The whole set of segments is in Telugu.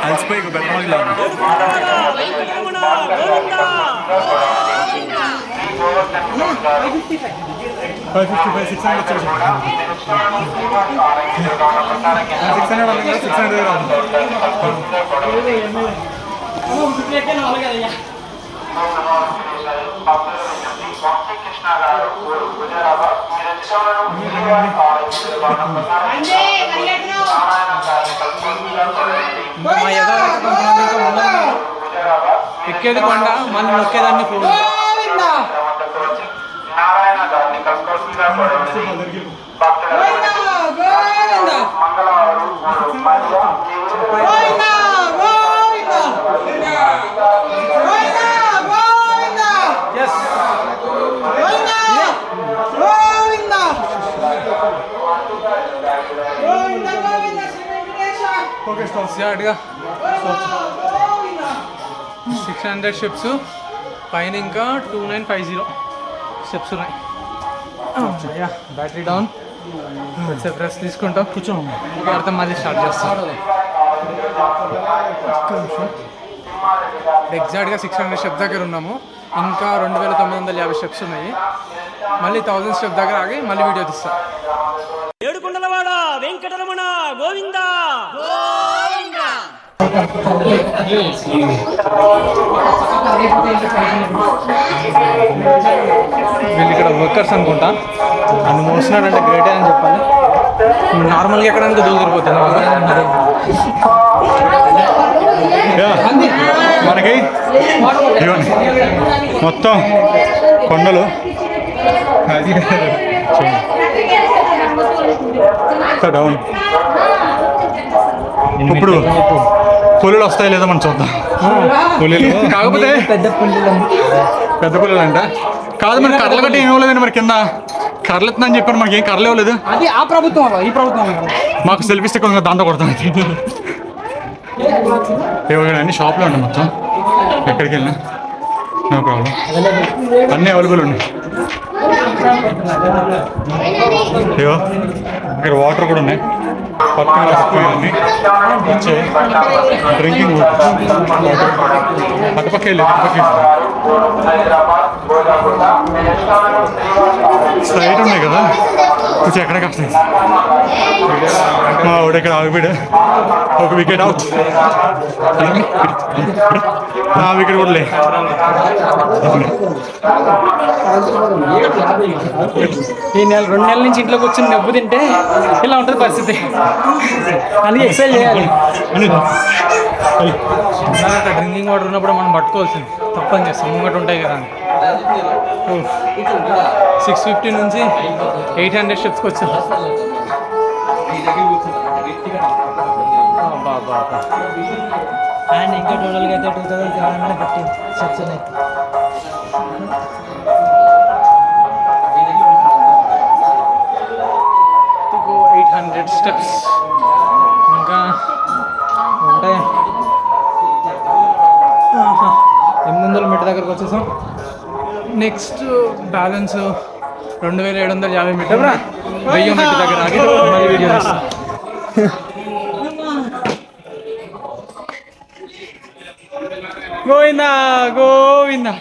అలసిపోయి బెటర్ 555 600 వచ్చేసి 600 ఎక్కేది కొండ మళ్ళీ నొక్కేదాన్ని ఫోన్ గా 600 స్టెప్స్ పైన ఇంకా 2950 స్టెప్స్ ఉన్నాయి. Battery down. కొంచెం రెస్ట్ తీసుకుంటాం, కూర్చోం, తర్వాత మళ్ళీ స్టార్ట్ చేస్తాం. ఎగ్జాక్ట్గా 600 స్టెప్స్ దగ్గర ఉన్నాము. ఇంకా 2950 స్టెప్స్ ఉన్నాయి. మళ్ళీ 1000 స్టెప్ దగ్గర ఆగి మళ్ళీ వీడియో తీస్తాం. ఏడుకొండలవాడ వెంకటరమణ గోవింద వీళ్ళు ఇక్కడ వర్కర్స్ అనుకుంటా. అన్ని మోస్తున్నాడంటే గ్రేటే అని చెప్పాలి. నార్మల్గా ఎక్కడానికి దూరిపోతుంది మనకి. మొత్తం కొండలు డౌన్. ఇప్పుడు పులులు వస్తాయి లేదా మనం చూద్దాం. పులులు కాకపోతే పెద్ద పులులు అంట కాదు. మరి కర్రలు కట్టి ఏం ఇవ్వలేదండి. మరి కింద కర్రలు ఎత్తుందని చెప్పారు, మనకి ఏం కర్రలు ఇవ్వలేదు. అది ఆ ప్రభుత్వం, ఈ ప్రభుత్వం మాకు సెల్ఫీ స్టిక్ కొంచెం దాంతో కొడతాం. ఇవ్వగానే షాప్లో ఉండి మొత్తం ఎక్కడికి వెళ్ళినా నో ప్రాబ్లం, అన్నీ అవైలబుల్ ఉన్నాయి. అయ్యో ఇక్కడ వాటర్ కూడా ఉన్నాయి. పక్కన అన్నీ వచ్చాయి. డ్రింకింగ్ వాటర్ అటుపక్క వెళ్ళి స్ట్రైట్ ఉన్నాయి కదా, కొంచెం ఎక్కడికి వస్తాయి. మా వాడు ఇక్కడ ఆగిపోయాడు. ఒక వికెట్ అవుట్. నా వికెట్ కూడా లే. ఈ నెల 2 నెలల నుంచి ఇంట్లోకి వచ్చి నవ్వు తింటే ఇలా ఉంటుంది పరిస్థితి. అని ఎక్సైజ్ చేయాలి. డ్రింకింగ్ వాటర్ ఉన్నప్పుడు మనం పట్టుకోవాల్సింది. తప్పని చేస్తాం, ముంగట ఉంటాయి కదా. 650 నుంచి 800 స్టెప్స్కి వచ్చాం. అండ్ ఇంకా టోటల్గా అయితే 2750 స్టెప్స్ ఉన్నాయి. 800 స్టెప్స్ ఇంకా ఉంటాయి. 800 మీటర్ దగ్గరకు వచ్చేసాం. నెక్స్ట్ బ్యాలెన్స్ 2750 మీటర్ 1000 మీటర్ దగ్గర ఆగి మళ్ళీ వీడియో చేస్తాం. గోవిందా గోవిందా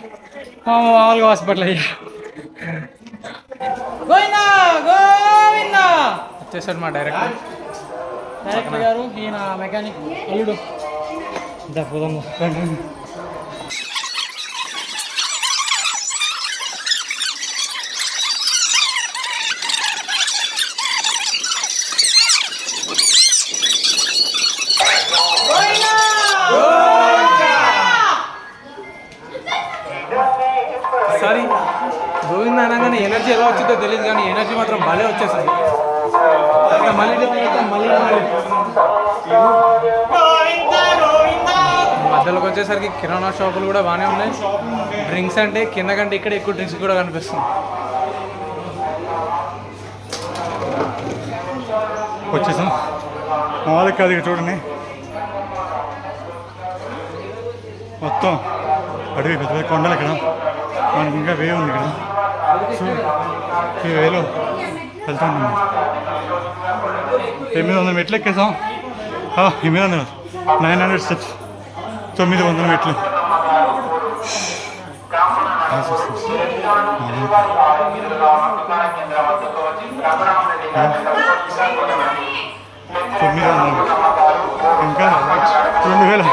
మామూలుగా హాస్పిటల్ అయ్యా. గోవిందా గోవిందా వచ్చేసాడు మా డైరెక్టర్ గారు. ఈయన మెకానిక్ అల్లుడు. సారీ గోవింద అనగానే ఎనర్జీ ఎలా వచ్చిందో తెలియదు, కానీ ఎనర్జీ మాత్రం భలే వచ్చేసింది. మధ్యలోకి వచ్చేసరికి కిరాణా షాపులు కూడా బాగానే ఉన్నాయి. డ్రింక్స్ అంటే కింద కంటే ఇక్కడ ఎక్కువ డ్రింక్స్ కూడా కనిపిస్తుంది. వచ్చేసాం. మామూలుగా కాదు, ఇక్కడ చూడండి మొత్తం అడవి, పెద్ద పెద్ద కొండలు. ఇక్కడ మనకి ఇంకా వే ఉంది. ఇక్కడ సో ఈ వేలో వెళ్తున్నాం. 800 మెట్లు ఎక్కేసాం. 800 900 steps, 900 మెట్లు. ఇంకా 2000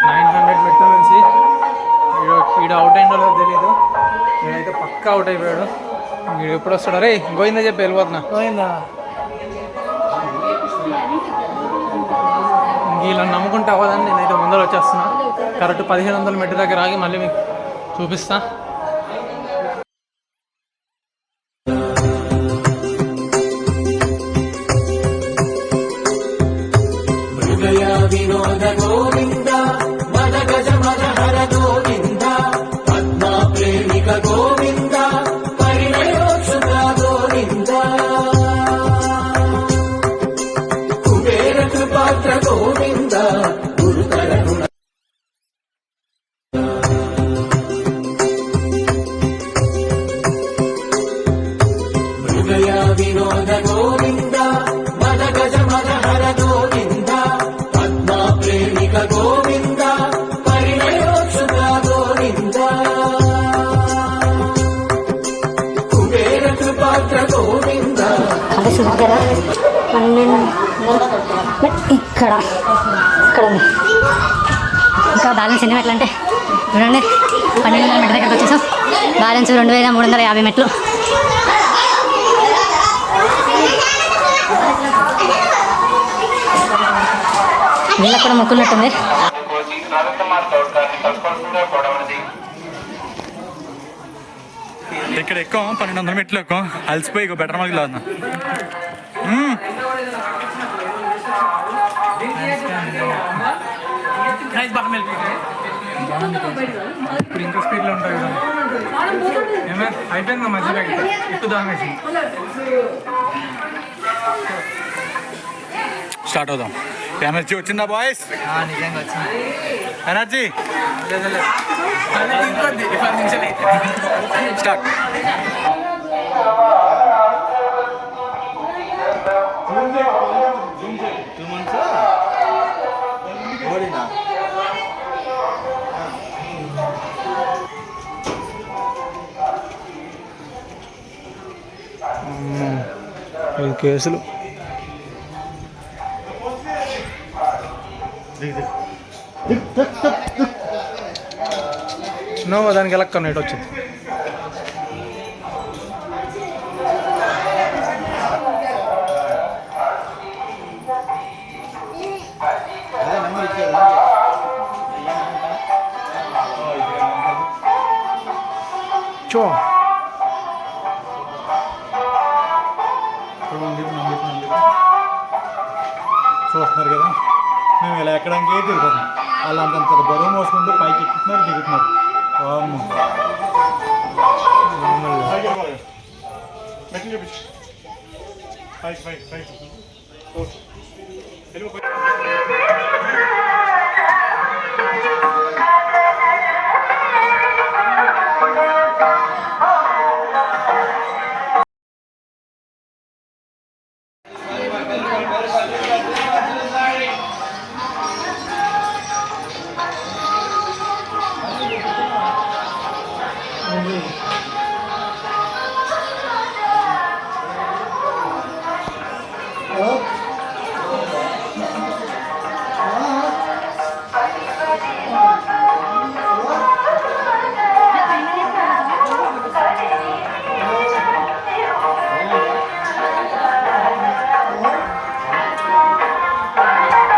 900 మెట్ల నుంచి వీడు అవుట్ అయిందో లేదో తెలీదు. నేనైతే పక్కా అవుట్ అయిపోయాడు. వీడు ఎప్పుడు వస్తాడు? రే గోయిందా చెప్పి వెళ్ళిపోతున్నా. గోయిందా ఇలా నమ్ముకుంటే అవ్వదని నేనైతే ముందర వచ్చేస్తున్నా. కరెక్ట్ 1500 మెట్ల దగ్గర ఆగి మళ్ళీ మీకు చూపిస్తా. వినోద గోవింద మద గజ మద హర గోవింద పద్మా ప్రేమిక గోవింద పరిణయోత్సుక గోవింద కుబేర కృపాత్ర గోవింద గురుతర మృగయ వినోద గోవింద మద గజ మద హర గోవింద ప్రేమిక గోవింద పరిణయోత్సుక గోవింద కుబేర కృపాత్ర గోవింద. అంటే దగ్గర 12 ఇక్కడ ఉంది. ఇంకా బ్యాలెన్స్ ఎన్ని మెట్లు అంటే చూడండి, 1200 మెట్ల దగ్గరకు వచ్చేసాం. బ్యాలెన్స్ 2350 మెట్లు. వీళ్ళకి కూడా మొక్కున్నట్టుంది. ఇక్కడ ఎక్కువ 1200 మెట్లు ఎక్కువ అలసిపోయి ఇక బెటర్ మార్క్ లేదు. ఇప్పుడు ఇంకా స్పీడ్లో ఉంటాయి కదా. ఏమైనా అయిపోయిందా మధ్యలో ఇటు దామేసి స్టార్ట్ అవుదాం. ఎనర్జీ వచ్చిందా బాయ్స్? నిజంగా వచ్చింది ఎనర్జీ. స్టార్ట్. కేసులు నువ్వు దానికి ఎలా కన్నట్టు వచ్చింది. చో చూస్తున్నారు కదా, మేము ఇలా ఎక్కడానికి తిరుగుతున్నాం. వాళ్ళు అంతంత బరువు మోసుకుంటూ పైకి ఎక్కుతున్నారు, దిగుతున్నారు.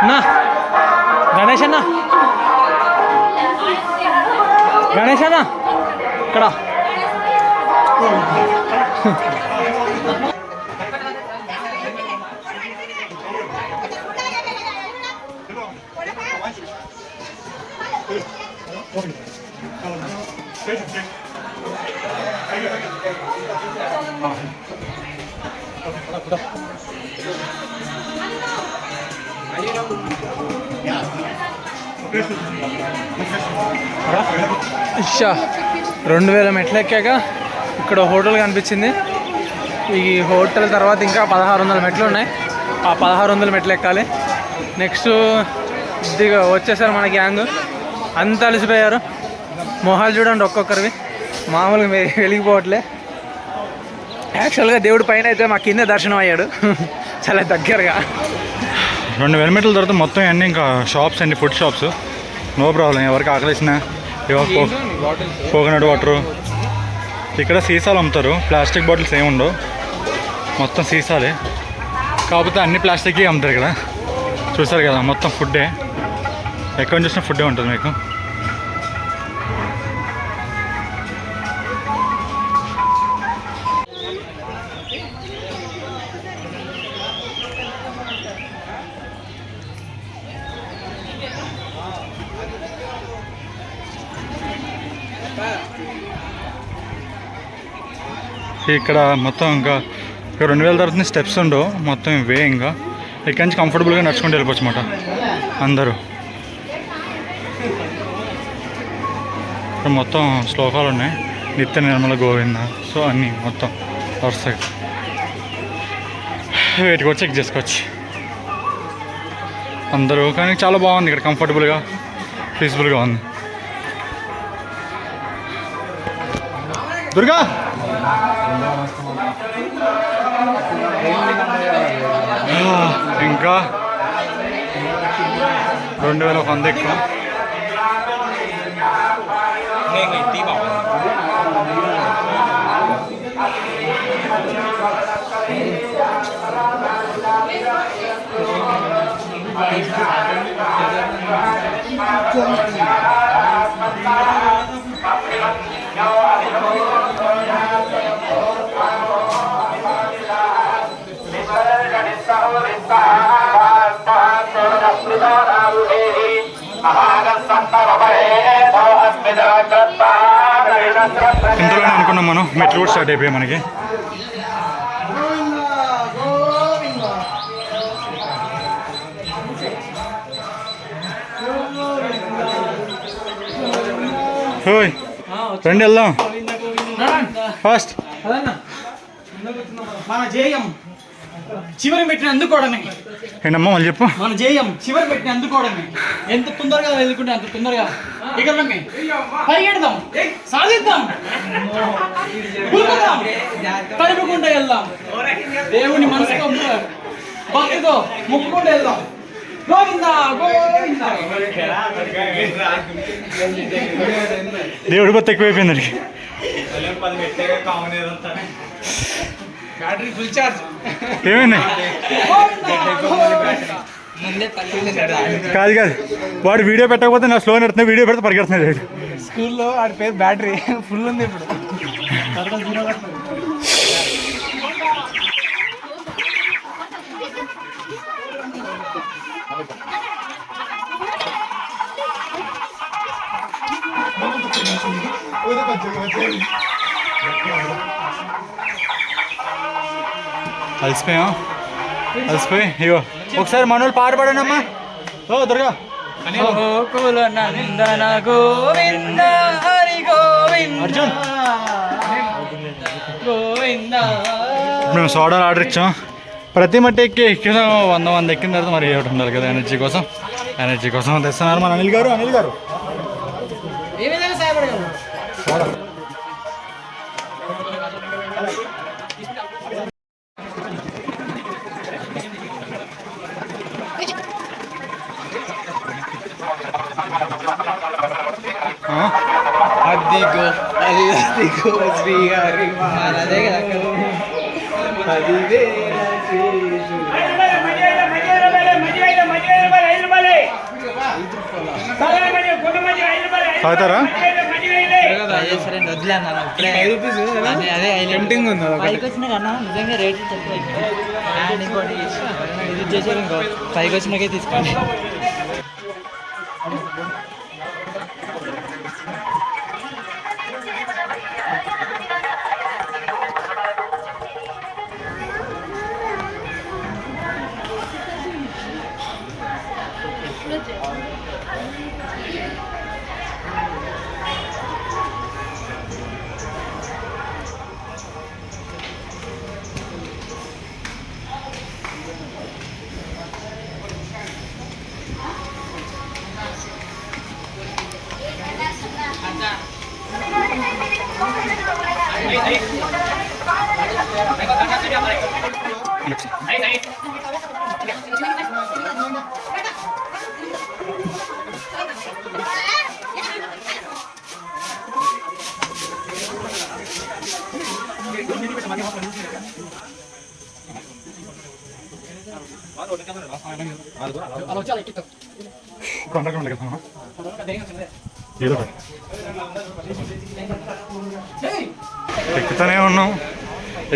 అన్నా గణేష్ అన్న, గణేష్ అన్న ఇక్కడ ఇషా 2000 మెట్లు ఎక్కాక ఇక్కడ హోటల్ కనిపించింది. ఈ హోటల్ తర్వాత ఇంకా 1600 మెట్లు ఉన్నాయి. ఆ 1600 మెట్లు ఎక్కాలి. నెక్స్ట్ ఇదిగా వచ్చేసారు మన గ్యాంగ్, అంతా అలసిపోయారు. మొహాలు చూడండి ఒక్కొక్కరివి, మామూలుగా వెలిగిపోవట్లే. యాక్చువల్గా దేవుడి పైన అయితే మా కింద దర్శనం అయ్యాడు చాలా దగ్గరగా. 2000 మీటర్ల తర్వాత మొత్తం అన్నీ ఇంకా షాప్స్ అండి, ఫుడ్ షాప్స్. నో ప్రాబ్లం, ఎవరికి ఆకలిసిన కోకోనట్ వాటరు. ఇక్కడ సీసాలు అమ్ముతారు, ప్లాస్టిక్ బాటిల్స్ ఏమి ఉండవు, మొత్తం సీసాలే. కాకపోతే అన్ని ప్లాస్టిక్ అమ్ముతారు ఇక్కడ. చూసారు కదా, మొత్తం ఫుడ్డే, ఎక్కడ చూసినా ఫుడ్డే ఉంటుంది మీకు. ఇక్కడ మొత్తం ఇంకా 2000 తర్వాత స్టెప్స్ ఉండవు, మొత్తం ఇవే. ఇంకా ఇక్కడి నుంచి కంఫర్టబుల్గా నడుచుకుంటూ వెళ్ళిపోవచ్చు అన్నమాట అందరూ. ఇక్కడ మొత్తం శ్లోకాలు ఉన్నాయి, నిత్య నిర్మల గోవింద. సో అన్నీ మొత్తం వరుసగా వీటికి వచ్చి చెక్ చేసుకోవచ్చు అందరూ. కానీ చాలా బాగుంది ఇక్కడ, కంఫర్టబుల్గా పీస్ఫుల్గా ఉంది. దుర్గా ఇంకా 2100 ఎక్కువ. ఇంతలోనే అనుకున్నాం మనం, మెట్రో కూడా స్టార్ట్ అయిపోయాయి మనకి. రండి వెళ్దాం ఫాస్ట్. మన జేయం చివరి పెట్టిన అందుకోవడమే. ఏంటమ్మా మళ్ళీ చెప్పు. మన జేయం చివరి పెట్టిన అందుకోవడమే. ఎంత తొందరగా వెళ్ళుకుంటే అంత తొందరగా ఎగరడమే. పరిగెడదాం, సాధిద్దాం, ఉరుకుదాం, తరుముకుంటూ వెళ్దాం. దేవుని మనసుతో భక్తితో మొక్కుకుంటూ వెళ్దాం. గోవిందా గోవిందా. దేవుడి బొత్త ఎక్కువైపోయింది. Battery full charge. ఏమైంది? కాదు కాదు, వాడు వీడియో పెట్టకపోతే నా స్లో నడుతున్నా, వీడియో పెడితే పరిగెడుతున్నాడు. స్కూల్లో వాడి పేరు బ్యాటరీ ఫుల్ ఉంది ఇప్పుడు. అలసిపోయాం, అలసిపోయి ఇగో ఒకసారి మనోళ్ళు పాట పాడండి అమ్మా. ఓ దుర్గా. గోకుల నందన గోవింద హరి గోవింద అర్జున్ గోవింద. మేము సోడాలు ఆర్డర్ ఇచ్చాం. ప్రతి మట్టి ఎక్కిన 100 ఎక్కిన తర్వాత మరి ఒకటి ఉండాలి కదా, ఎనర్జీ కోసం. ఎనర్జీ కోసం తెస్తున్నారు మన అనిల్ గారు. అనిల్ గారు ఏ విధంగా సహాయపడగలరు? సోడా అదిగో అదిగో శ్రీహరి అదే కదా. తాగుతారా? టెంప్టింగ్ ఉంది. పైకి వచ్చిన కన్నా నిజంగా రేట్లు తక్కువ. అండ్ ఇంకోటి ఇది చేసారు, ఇంకో పైకి వచ్చినాకే తీసుకోండి.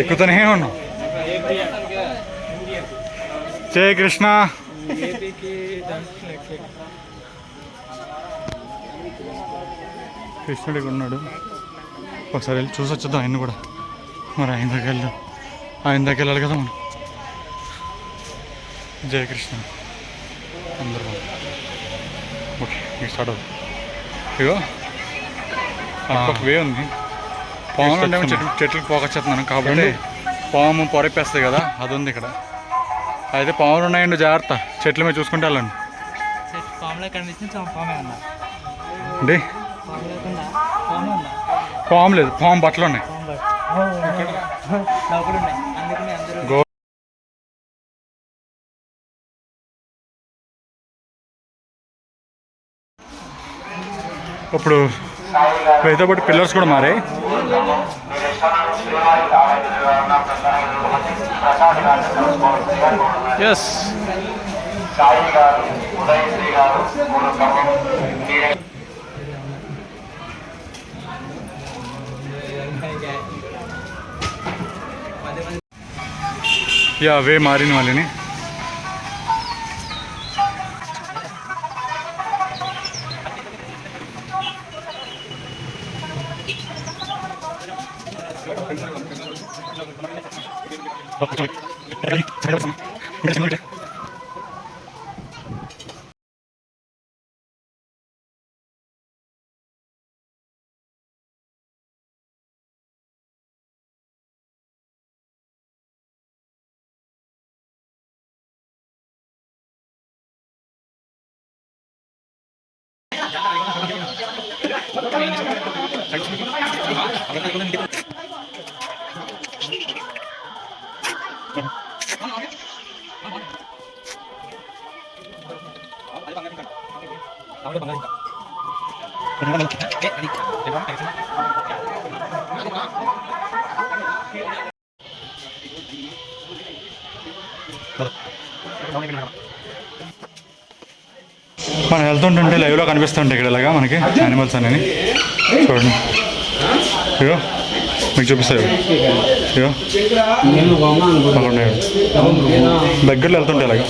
ఎక్కుతూనే ఉన్నాం. జై కృష్ణ. కృష్ణుడికి ఉన్నాడు. ఒకసారి వెళ్ళి చూసి వచ్చేద్దాం ఆయన కూడా. మరి ఆయన దగ్గర వెళ్ళాలి కదా మనం. జై కృష్ణ. అందరూ ఓకే స్టార్ట్ అవుతుంది. ఇగో ఒక వే ఉంది. పాము ఉండేమో చెట్లకు పోకొచ్చేస్తున్నాను కాబట్టి పాము పొరపేస్తుంది కదా, అది ఉంది ఇక్కడ. అయితే పాములు ఉన్నాయండి, జాగ్రత్త. చెట్ల మీద చూసుకుంటే వెళ్ళండి. పాములో కనిపిస్తుంది, పామే ఉందా అండి? పాము లేకుండా పాము ఉందా? పాము లేదు, పాము బట్టలు ఉన్నాయి. లోపల ఉన్నాయి, అందుకని అందరూ ఇప్పుడు వీటితో పాటు పిల్లర్స్ కూడా మారాయి. ఎస్ యా వే మారిన వాళ్ళని. మనం వెళ్తుంటుంటే లైవ్లో కనిపిస్తుంటాయి ఇక్కడ ఇలాగా మనకి యానిమల్స్ అని. చూడండి, ఇగో మీకు చూపిస్తాయి. ఇగో దగ్గరలో వెళ్తుంటాయి ఇలాగ.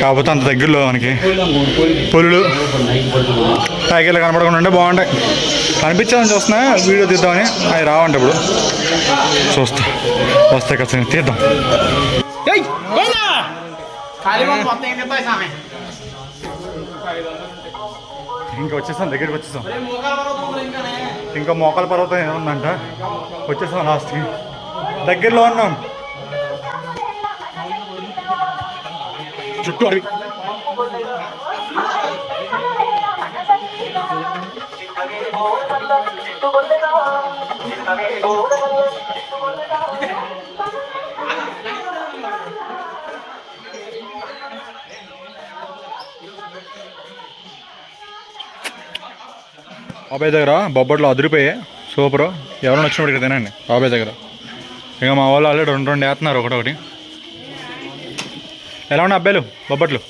కాకపోతే అంత దగ్గరలో మనకి పులులు టైగర్లు కనపడకుండా ఉంటే బాగుంటాయి. కనిపించాలని చూస్తున్నా, వీడియో తీద్దామని. అవి రావంటే ఇప్పుడు చూస్తా, వస్తాయి ఖచ్చితంగా తీద్దాం. ఇంకా వచ్చేసాం, దగ్గరికి వచ్చేసాం. ఇంకా మోకాల పర్వతం ఏముందంట, వచ్చేసాం లాస్ట్కి. దగ్గరలో ఉన్నాం. చుట్టూ అడవి. బాబాయ్ దగ్గర బొబ్బట్లు అదిరిపోయాయి, సూపరు. ఎవరైనా వచ్చినప్పుడు ఇక్కడ తినండి బాబాయ్ దగ్గర. ఇక మా వాళ్ళు ఆల్రెడీ రెండు వేస్తున్నారు ఒకటొకటి. ఎలా ఉన్నాయి అబ్బాయిలు బొబ్బట్లు?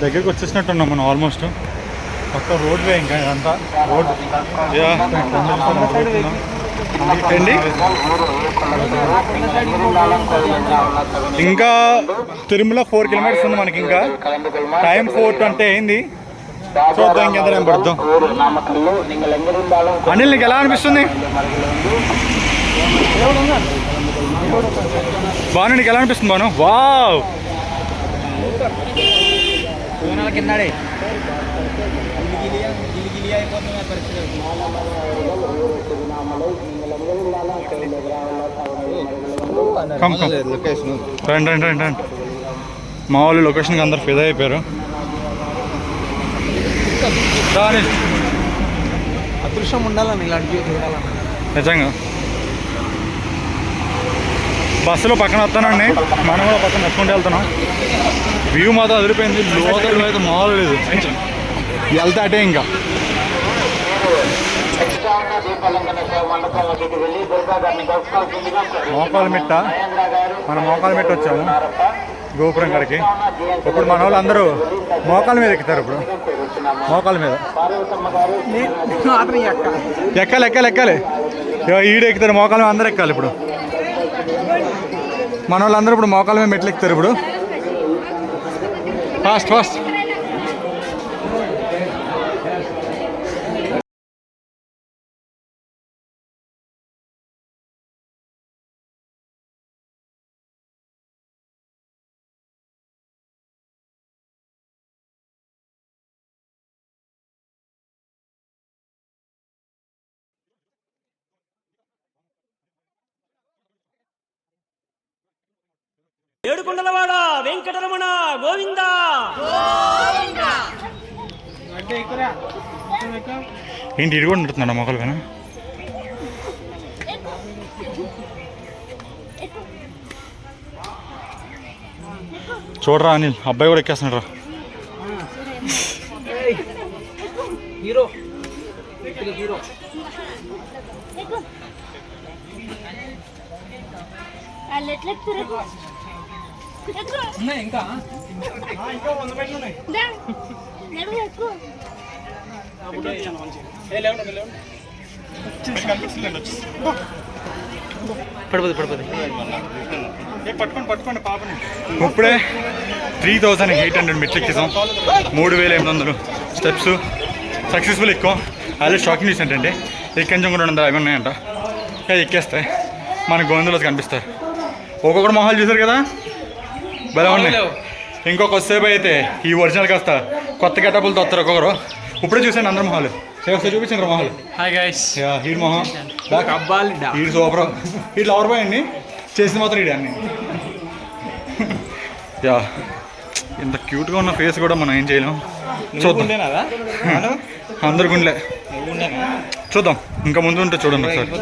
దగ్గరికి వచ్చేసినట్టున్నాం మనం ఆల్మోస్ట్. పక్క రోడ్ వే ఇంకా ఇదంతా రోడ్. ఏంటి ఇంకా తిరుమల 4 కిలోమీటర్స్ ఉంది మనకి. ఇంకా టైం 4:20 అయింది. చూద్దాం ఇంకెంత టైం పడుద్దాం. అనిల్ నీకు ఎలా అనిపిస్తుంది? బాను నీకు ఎలా అనిపిస్తుంది బాను? వావ్ కిందాడే రండి రండి రండి రండి. మా వాళ్ళు లొకేషన్కి అందరు ఫిదా అయిపోయారు. అదృష్టం ఉండాలని ఇలాంటివి చూడాలన్న. నిజంగా బస్సులో పక్కన వస్తానండి, మనం కూడా పక్కన నడుచుకుంటూ వెళ్తున్నాం. వ్యూ మాత్రం అదిరిపోయింది. లోకల్ అయితే మామూలు లేదు. వెళ్తే అటే ఇంకా మోకాల మిట్ట, మన మోకాల మిట్ట వచ్చాము గోపురం కాడికి. ఇప్పుడు మన వాళ్ళు అందరూ మోకాల మీద ఎక్కుతారు. ఇప్పుడు మోకాల మీద ఎక్కాలి ఎక్కాలి ఎక్కాలి. ఈడు ఎక్కుతారు, మోకాల మీద అందరూ ఎక్కాలి. ఇప్పుడు మన వాళ్ళందరూ ఇప్పుడు మోకాల మీద మెట్లు ఎక్కుతారు. ఇప్పుడు ఫాస్ట్ ఫాస్ట్. ఏడుకొండలవాడ వెంకటరమణ గోవిందా. ఏంటి ఇటు కూడా ఉంటున్నాడు మొక్కల పైన? చూడరా అనిల్, అబ్బాయి కూడా ఎక్కేస్తున్నాడు రా. హీరో ఇంకా పడిపోతుంది. ఇప్పుడే 3800 మెట్లు ఎక్కేసాం. 3800 స్టెప్స్ సక్సెస్ఫుల్ ఎక్కువ. అదే షాకింగ్ న్యూస్ ఏంటంటే ఎక్కించం కూడా 200 అవి ఉన్నాయంట. ఎక్కేస్తే మన గోవిందలోకి కనిపిస్తారు. ఒక్కొక్కటి మొహాలు చూసారు కదా, భలే ఉన్నాయి. ఇంకొకసేపు అయితే ఈ ఒరిజినల్ కాస్త కొత్త గెటప్పులతో వస్తారు ఒక్కొక్కరు. ఇప్పుడే చూసాను అందరు మొహాలు. ఒకసారి చూపించండి మొహాలు. Hi guys. హీడ్ మొహం heed super. Heed lover boy అండి, చేసింది మాత్రం హీడ్ అన్ని. యా ఇంత క్యూట్గా ఉన్న ఫేస్ కూడా మనం ఏం చేయలేం. చూద్దాం అందరు గుండె చూద్దాం. ఇంకా ముందు ఉంటే చూడండి ఒకసారి.